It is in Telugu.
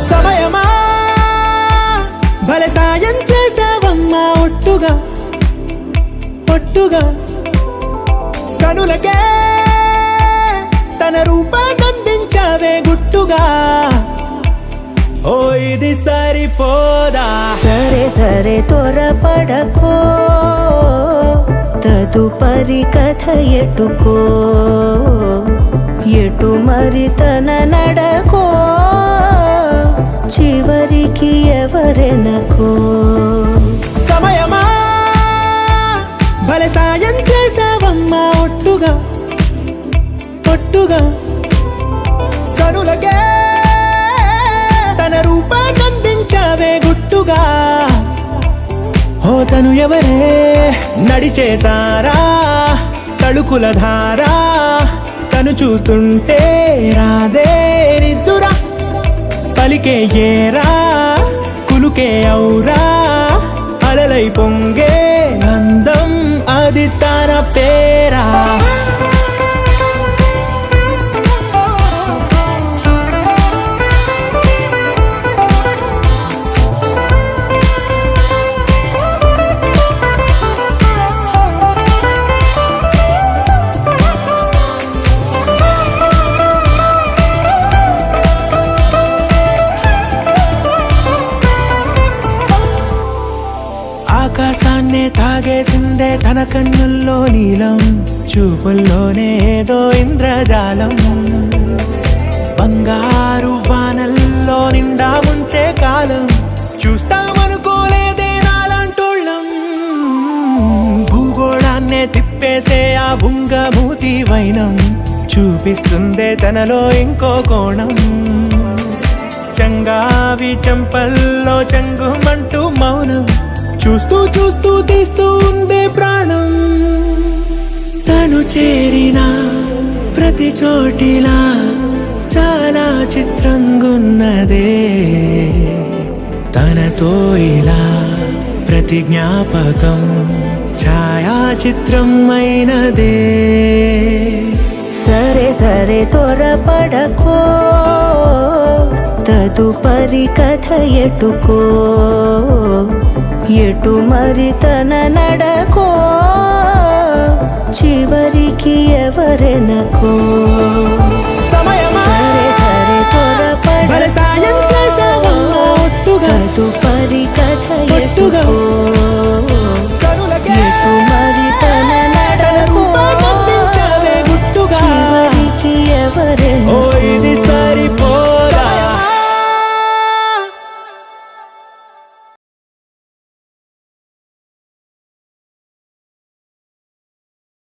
సమయమా భలే సాయం చేసావమ్మా ఒట్టుగా ఒట్టుగా కనులకే తన రూపాన్నందించావే గుట్టుగా ఓ ఇది సరిపోదా సరే సరే త్వరపడకో తదుపరి కథ ఎటుకో ఎటు మరి తన నడకో చివరికి ఎవరెనకో సమయమా భలే సాయం చేసావమ్మా ఒట్టుగా ఒట్టుగా కనులకే తన రూపాన్నందించావే గుట్టుగా ఓ తను ఎవరే నడిచేతారా తడుకుల ధారా తను చూస్తుంటే రాదే నిద్దురా పలికే ఏరా కులుకే ఔరా అలలై పొంగే అందం అది తన పేరా ఆకాశాన్నే తాగేసిందే తన కన్నుల్లో నీలం చూపుల్లోనే ఏదో ఇంద్రజాలం బంగారు వానల్లో నిండా ముంచే కాలం చూస్తామనుకోలేదే నాలంటోళ్ళం భూగోళాన్నే తిప్పేసే ఆ బుంగమూతి వైనం చూపిస్తుందే తనలో ఇంకో కోణం చంగావి చెంపల్లో చెంగుమంటూ మౌనం చూస్తూ చూస్తూ తీస్తూ ఉందే ప్రాణం తను చేరిన ప్రతి చోటిలా చాలా చిత్రంగున్నదే తనతో ఇలా ప్రతి జ్ఞాపకం ఛాయాచిత్రం అయినదే సరే సరే త్వరపడకో తదుపరి కథ ఎటుకో ఎటు మరి తన నడకో చివరికి ఎవరెనకో సమయమా సరే సరే భలే సాయం చేసావమ్మా ఒట్టుగా తదుపరి కథ ఎటుకో